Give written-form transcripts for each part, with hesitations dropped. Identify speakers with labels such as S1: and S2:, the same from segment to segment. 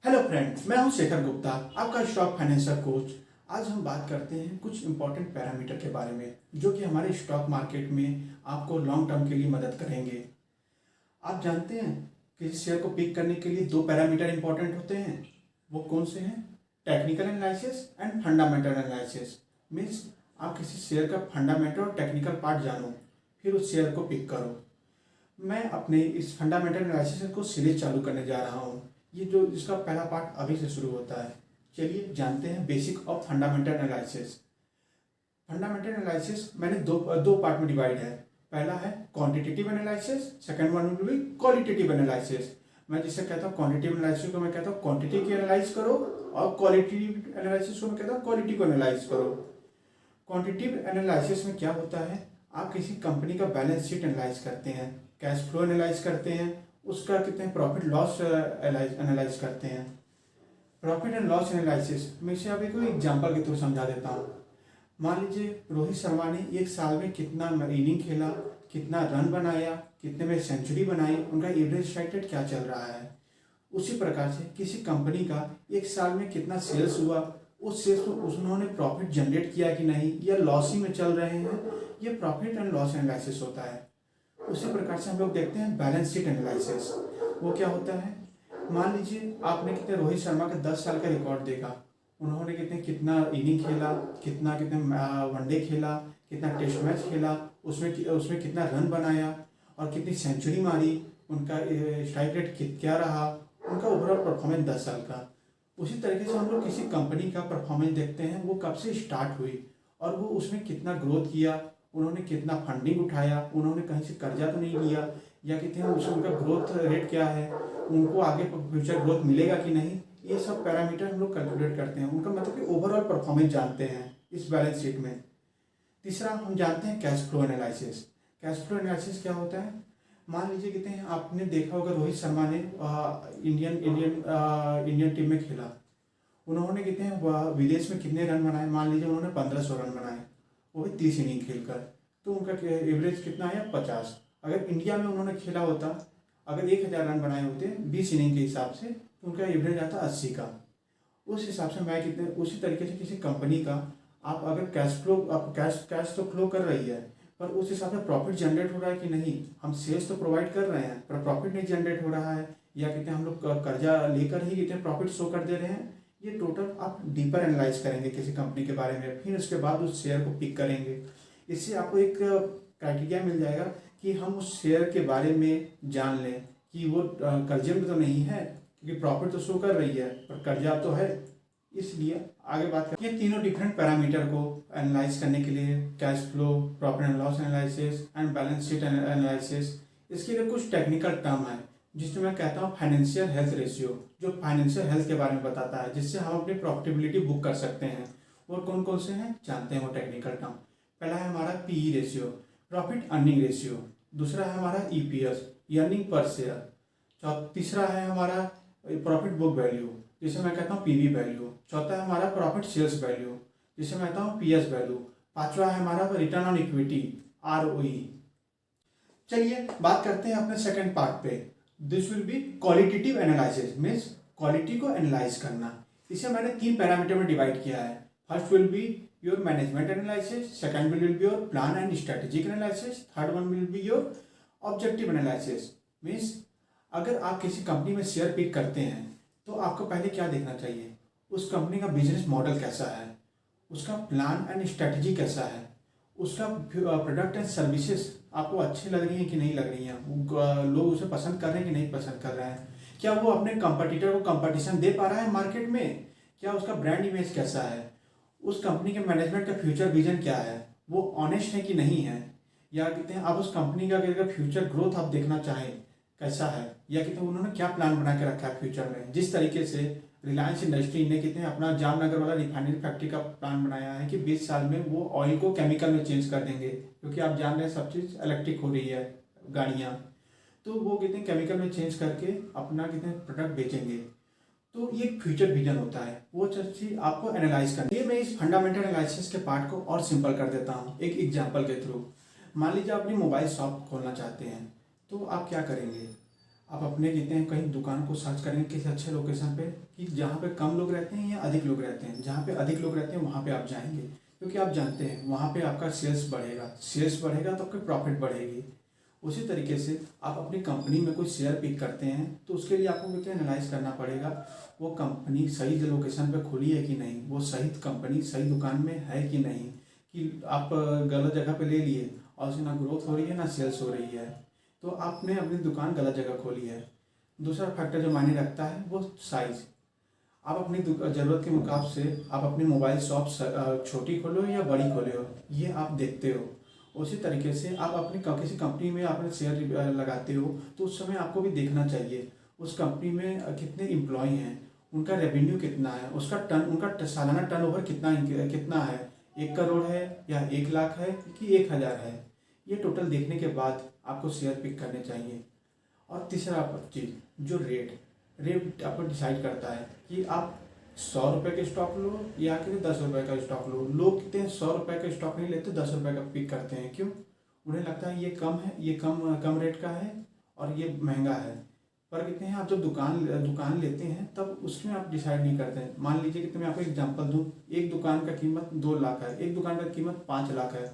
S1: Hello friends, मैं हूं शेखर गुप्ता, आपका स्टॉक फाइनेंसर कोच। आज हम बात करते हैं कुछ इंपॉर्टेंट पैरामीटर के बारे में जो कि हमारे स्टॉक मार्केट में आपको लॉन्ग टर्म के लिए मदद करेंगे। आप जानते हैं कि शेयर को पिक करने के लिए दो पैरामीटर इंपॉर्टेंट होते हैं। वो कौन से हैं? Technical analysis and fundamental analysis. Means आप किसी शेयर का फंडामेंटल और टेक्निकल पार्ट जानो, फिर उस शेयर को पिक करो। मैं अपने इस फंडामेंटल एनालिसिस को सीरीज चालू करने जा रहा हूँ। ये जो इसका पहला पार्ट अभी से शुरू होता है। चलिए जानते हैं basic of fundamental analysis. Fundamental analysis मैंने दो पार्ट में डिवाइड है। पहला है quantitative analysis, second one will be qualitative analysis. मैं जिसे कहता हूँ क्वांटिटेटिव एनालिसिस को मैं कहता हूँ क्वांटिटी की एनालाइज करो, और क्वालिटेटिव एनालिसिस को मैं कहता हूँ क्वालिटी को एनालाइज करो। क्वांटिटेटिव एनालिसिस में क्या होता है? आप किसी कंपनी का बैलेंस शीट एनालाइज करते हैं, कैश फ्लो एनालाइज करते हैं, उसका कितने प्रॉफिट लॉस एनालाइज करते हैं। प्रॉफिट एंड लॉस एनालिसिस में से अभी कोई एग्जांपल के थ्रू समझा देता हूँ। मान लीजिए रोहित शर्मा ने एक साल में कितना इनिंग खेला, कितना रन बनाया, कितने में सेंचुरी बनाई, उनका एवरेज स्ट्राइक रेट क्या चल रहा है। उसी प्रकार से किसी कंपनी का एक साल में कितना सेल्स हुआ, उस सेल्स में उन्होंने प्रॉफिट जनरेट किया कि नहीं, या लॉस ही में चल रहे हैं, ये प्रॉफिट एंड लॉस एनालिसिस होता है। उसी प्रकार से हम लोग देखते हैं बैलेंस शीट एनालिसिस। वो क्या होता है? मान लीजिए आपने कितने रोहित शर्मा का 10 साल का रिकॉर्ड देखा, उन्होंने कितना इनिंग खेला, कितने वनडे खेला, कितना टेस्ट मैच खेला, उसमें कितना रन बनाया और कितनी सेंचुरी मारी, उनका स्ट्राइक रेट क्या रहा, उनका ओवरऑल परफॉर्मेंस 10 साल का। उसी तरीके से हम लोग किसी कंपनी का परफॉर्मेंस देखते हैं, वो कब से स्टार्ट हुई और वो उसमें कितना ग्रोथ किया, उन्होंने कितना फंडिंग उठाया, उन्होंने कहीं से कर्जा तो नहीं लिया, या कितने उनका ग्रोथ रेट क्या है, उनको आगे फ्यूचर ग्रोथ मिलेगा कि नहीं। ये सब पैरामीटर हम लोग कैलकुलेट करते हैं, उनका मतलब कि ओवरऑल परफॉर्मेंस जानते हैं इस बैलेंस शीट में। तीसरा हम जानते हैं cash flow analysis. Cash flow analysis क्या होता है? मान लीजिए कितने आपने देखा होगा रोहित शर्मा ने इंडियन टीम में खेला, उन्होंने कितने विदेश में कितने रन बनाए। मान लीजिए उन्होंने 1500 रन बनाए, वो भी 30 इनिंग खेलकर, तो उनका एवरेज कितना आया? 50। अगर इंडिया में उन्होंने खेला होता, अगर 1000 रन बनाए होते 20 इनिंग के हिसाब से, तो उनका एवरेज आता 80 का। उस हिसाब से मैं कितने, उसी तरीके से किसी कंपनी का आप अगर कैश फ्लो, आप कैश तो फ्लो कर रही है, पर उस हिसाब से प्रॉफिट जनरेट हो रहा है कि नहीं। हम सेल्स तो प्रोवाइड कर रहे हैं पर प्रॉफिट नहीं जनरेट हो रहा है, या कितने हम लोग कर्जा लेकर ही कितने प्रॉफिट शो कर दे रहे हैं। ये टोटल आप डीपर एनालाइज करेंगे किसी कंपनी के बारे में, फिर उसके बाद उस शेयर को पिक करेंगे। इससे आपको एक क्राइटेरिया मिल जाएगा कि हम उस शेयर के बारे में जान लें कि वो कर्जे में तो नहीं है, क्योंकि प्रॉफिट तो शो कर रही है पर कर्जा तो है। इसलिए आगे बात करें, ये तीनों डिफरेंट पैरामीटर को एनालाइज करने के लिए, cash flow, profit and loss analysis and balance sheet analysis, इसके लिए कुछ टेक्निकल टर्म है जिसमें मैं कहता हूँ फाइनेंशियल हेल्थ रेशियो, जो फाइनेंशियल हेल्थ के बारे में बताता है, जिससे हम अपनी प्रॉफिटेबिलिटी बुक कर सकते हैं। और कौन कौन से हैं जानते हैं वो टेक्निकल टर्म। पहला है हमारा PE ratio, profit earning ratio. दूसरा है हमारा ईपीएस, अर्निंग पर शेयर। तीसरा है हमारा प्रॉफिट बुक वैल्यू, जिसे मैं कहता हूँ पीवी वैल्यू। चौथा है हमारा प्रॉफिट सेल्स वैल्यू, जिसे मैं कहता हूँ पीएस वैल्यू। पांचवा है हमारा रिटर्न ऑन इक्विटी, आरओई। चलिए बात करते हैं अपने सेकंड पार्ट पे। This will be qualitative analysis, means quality को एनालाइज करना। इसे मैंने 3 पैरामीटर में डिवाइड किया है। First will be your management analysis, second will be your plan and strategic analysis, third one will be your objective analysis. Means अगर आप किसी कंपनी में शेयर पिक करते हैं तो आपको पहले क्या देखना चाहिए? उस कंपनी का बिजनेस मॉडल कैसा है, उसका प्लान एंड स्ट्रेटजी कैसा है, उसका प्रोडक्ट एंड सर्विसेज आपको अच्छी लग रही हैं कि नहीं लग रही हैं, लोग उसे पसंद कर रहे हैं कि नहीं पसंद कर रहे हैं, क्या वो अपने कंपटीटर को कंपटीशन दे पा रहा है मार्केट में, क्या उसका ब्रांड इमेज कैसा है, उस कंपनी के मैनेजमेंट का फ्यूचर विजन क्या है, वो ऑनेस्ट है कि नहीं है, या कहते हैं आप उस कंपनी का अगर फ्यूचर ग्रोथ आप देखना चाहें कैसा है, या कहते हैं उन्होंने क्या प्लान बना के रखा है फ्यूचर में। जिस तरीके से रिलायंस इंडस्ट्री ने कितने अपना जामनगर वाला रिफाइनरी फैक्ट्री का प्लान बनाया है कि 20 साल में वो ऑयल को केमिकल में चेंज कर देंगे, क्योंकि आप जान रहे हैं सब चीज़ इलेक्ट्रिक हो रही है गाड़ियाँ, तो वो कितने केमिकल में चेंज करके अपना कितने प्रोडक्ट बेचेंगे। तो ये फ्यूचर विजन होता है, वो चीज़ आपको एनालाइज करनी है। मैं इस फंडामेंटल एनालिसिस के पार्ट को और सिंपल कर देता हूँ एक एग्जाम्पल के थ्रू। मान लीजिए आप अपनी मोबाइल शॉप खोलना चाहते हैं, तो आप क्या करेंगे? आप अपने कहते हैं कहीं दुकान को सर्च करेंगे किसी अच्छे लोकेशन पे कि जहाँ पे कम लोग रहते हैं या अधिक लोग रहते हैं। जहाँ पे अधिक लोग रहते हैं वहाँ पे आप जाएंगे, क्योंकि आप जानते हैं वहाँ पे आपका सेल्स बढ़ेगा तो आपकी प्रॉफिट बढ़ेगी। उसी तरीके से आप अपनी कंपनी में कोई शेयर पिक करते हैं तो उसके लिए आपको कहते हैं एनालाइज करना पड़ेगा वो कंपनी सही लोकेशन पे खुली है कि नहीं, वो सही कंपनी सही दुकान में है कि नहीं, कि आप गलत जगह पे ले लिए और उसकी ना ग्रोथ हो रही है ना सेल्स हो रही है, तो आपने अपनी दुकान गलत जगह खोली है। दूसरा फैक्टर जो मायने रखता है वो साइज़। आप अपनी ज़रूरत के मुताबिक से आप अपनी मोबाइल शॉप छोटी खोलो या बड़ी खोले हो, ये आप देखते हो। उसी तरीके से आप अपनी किसी कंपनी में आपने शेयर लगाते हो तो उस समय आपको भी देखना चाहिए उस कंपनी में कितने एम्प्लॉय हैं, उनका रेवेन्यू कितना है, उनका सालाना टर्नओवर कितना है, 1 करोड़ है या 1 लाख है कि 1,000 है। ये टोटल देखने के बाद आपको शेयर पिक करने चाहिए। और तीसरा चीज़ जो रेट आपको डिसाइड करता है कि आप 100 रुपये के स्टॉक लो या कि 10 रुपये का स्टॉक लो। लोग कहते हैं 100 रुपये का स्टॉक नहीं लेते, 10 रुपये का पिक करते हैं। क्यों? उन्हें लगता है ये कम है, ये कम रेट का है और ये महंगा है। पर कहते हैं आप जब दुकान लेते हैं तब उसमें आप डिसाइड नहीं करते हैं। मान लीजिए कि मैं आपको एग्जांपल दूं, एक दुकान का कीमत 2 लाख है, एक दुकान का कीमत 5 लाख है,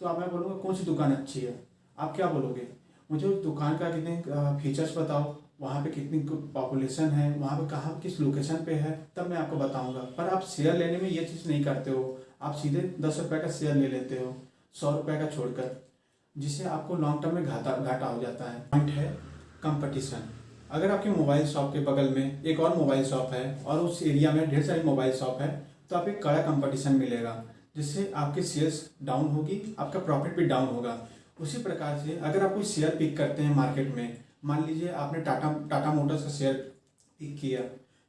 S1: तो आप मैं बोलूँगा कौन सी दुकान अच्छी है? आप क्या बोलोगे? मुझे उस दुकान का कितने फीचर्स बताओ, वहाँ पे कितनी पॉपुलेशन है, वहाँ पे कहाँ किस लोकेशन पे है, तब मैं आपको बताऊंगा। पर आप शेयर लेने में ये चीज़ नहीं करते हो, आप सीधे 10 रुपये का शेयर ले लेते हो 100 रुपये का छोड़कर, जिससे आपको लॉन्ग टर्म में घाटा हो जाता है। पॉइंट है कंपटीशन। अगर आपके मोबाइल शॉप के बगल में एक और मोबाइल शॉप है और उस एरिया में ढेर सारी मोबाइल शॉप है तो आप एक कड़ा कंपटीशन मिलेगा, जिससे आपकी सेल्स डाउन होगी, आपका प्रॉफिट भी डाउन होगा। उसी प्रकार से अगर आप कोई शेयर पिक करते हैं मार्केट में, मान लीजिए आपने टाटा मोटर्स का शेयर पिक किया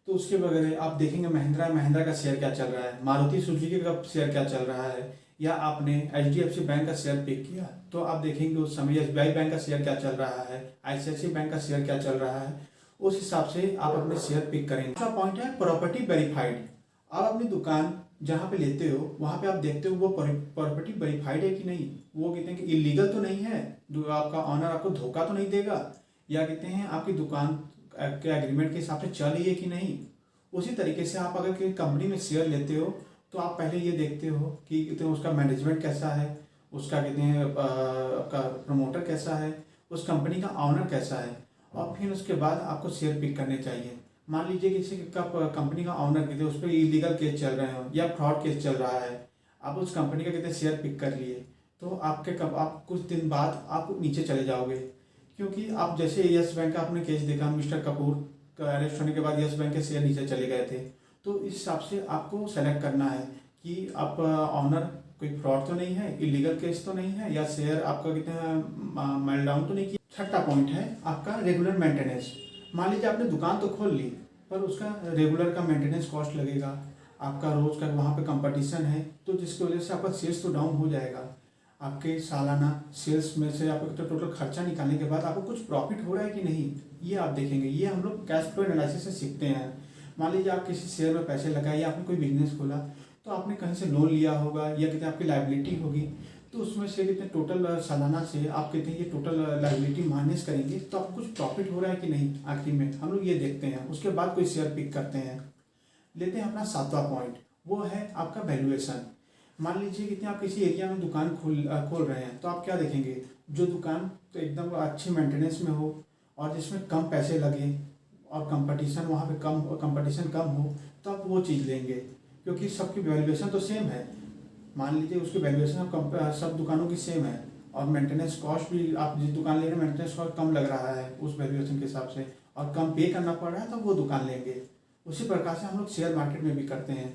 S1: तो उसके बगैर आप देखेंगे महिंद्रा का शेयर क्या चल रहा है, मारुति सुजुकी का शेयर क्या चल रहा है, या आपने HDFC बैंक का शेयर पिक किया तो आप देखेंगे उस समय SBI बैंक का शेयर क्या चल रहा है, ICICI बैंक का शेयर क्या चल रहा है। उस हिसाब से आप अपने शेयर पिक करेंगे। दूसरा पॉइंट है प्रॉपर्टी वेरीफाइड। आप अपनी दुकान जहाँ पे लेते हो वहाँ पे आप देखते हो वो प्रॉपर्टी वेरीफाइड है कि नहीं, वो कहते हैं कि इलीगल तो नहीं है, आपका ऑनर आपको धोखा तो नहीं देगा, या कहते हैं आपकी दुकान के एग्रीमेंट के हिसाब से चल रही है कि नहीं। उसी तरीके से आप अगर किसी कंपनी में शेयर लेते हो तो आप पहले ये देखते हो कि कहते हैं उसका मैनेजमेंट कैसा है, उसका कहते हैं आपका प्रमोटर कैसा है, उस कंपनी का ऑनर कैसा है, और फिर उसके बाद आपको शेयर पिक करने चाहिए। मान लीजिए किसी का कंपनी का ऑनर कहते हैं उस पर इलीगल केस चल रहे हो या फ्रॉड केस चल रहा है, आप उस कंपनी का कहते हैं शेयर पिक कर लिए तो आप कुछ दिन बाद आप नीचे चले जाओगे, क्योंकि आप जैसे यस बैंक का आपने केस देखा, मिस्टर कपूर का अरेस्ट होने के बाद यस बैंक के शेयर नीचे चले गए थे। तो इस हिसाब से आपको सेलेक्ट करना है कि आप ऑनर कोई फ्रॉड तो नहीं है, इलीगल केस तो नहीं है, या शेयर आपका कितना मेल डाउन तो नहीं किया। छठा पॉइंट है आपका रेगुलर मेंटेनेंस। मान लीजिए आपने दुकान तो खोल ली पर उसका रेगुलर का मेंटेनेंस कॉस्ट लगेगा, आपका रोज का वहाँ पे कंपटीशन है तो जिसकी वजह से आपका सेल्स तो डाउन हो जाएगा। आपके सालाना सेल्स में से आपको तो टोटल खर्चा निकालने के बाद आपको कुछ प्रॉफिट हो रहा है कि नहीं, ये आप देखेंगे। ये हम लोग कैश फ्लो एनालिसिस से सीखते हैं। मान लीजिए आप किसी शेयर में पैसे लगाए या आपने कोई बिजनेस खोला तो आपने कहीं से लोन लिया होगा या कितने आपकी लाइबिलिटी होगी, तो उसमें से कितने टोटल सालाना से आप कहते हैं ये टोटल लाइबिलिटी माइनस करेंगे तो आपको कुछ प्रॉफिट हो रहा है कि नहीं, आखिर में हम लोग ये देखते हैं। उसके बाद कोई शेयर पिक करते हैं। लेते हैं अपना 7वां पॉइंट, वो है आपका वैल्यूएशन। मान लीजिए कि आप किसी एरिया में दुकान खोल रहे हैं तो आप क्या देखेंगे, जो दुकान तो एकदम अच्छी मेंटेनेंस में हो और जिसमें कम पैसे लगे और कंपटीशन वहाँ पे कंपटीशन कम हो तो आप वो चीज़ लेंगे, क्योंकि सबकी वैल्यूएशन तो सेम है। मान लीजिए उसकी वैल्यूएशन सब दुकानों की सेम है और मेंटेनेंस कॉस्ट भी आप जिस दुकान ले रहे हैं मेंटेनेंस कॉस्ट कम लग रहा है उस वैल्यूएशन के हिसाब से और कम पे करना पड़ रहा है तो वो दुकान लेंगे। उसी प्रकार से हम लोग शेयर मार्केट में भी करते हैं।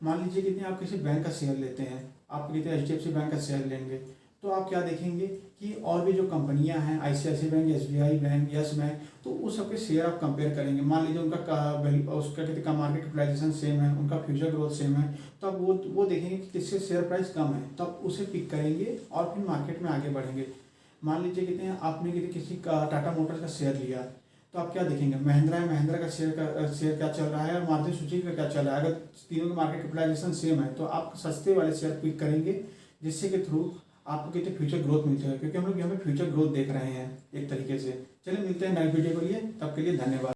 S1: मान लीजिए कितने आप किसी बैंक का शेयर लेते हैं, आप कितने HDFC बैंक का शेयर लेंगे तो आप क्या देखेंगे कि और भी जो कंपनियां हैं ICICI bank, SBI bank, yes bank, तो उस सबके शेयर आप कंपेयर करेंगे। मान लीजिए उसका कितने का मार्केट कैपिटलाइजेशन सेम है, उनका फ्यूचर ग्रोथ सेम है, तो आप वो देखेंगे कि किससे शेयर प्राइस कम है तो आप उसे पिक करेंगे और फिर मार्केट में आगे बढ़ेंगे। मान लीजिए कितने आपने किसी का टाटा मोटर्स का शेयर लिया तो आप क्या देखेंगे, महिंद्रा का शेयर क्या चल रहा है और मारुति सुजुकी का क्या चल रहा है। अगर तीनों का मार्केट कैपिटलाइजेशन सेम है तो आप सस्ते वाले शेयर पिक करेंगे, जिससे के थ्रू आपको कितने फ्यूचर ग्रोथ मिलते हैं, क्योंकि हम लोग यहाँ पे फ्यूचर ग्रोथ देख रहे हैं एक तरीके से। चलिए मिलते हैं नई वीडियो के लिए, तब के लिए धन्यवाद।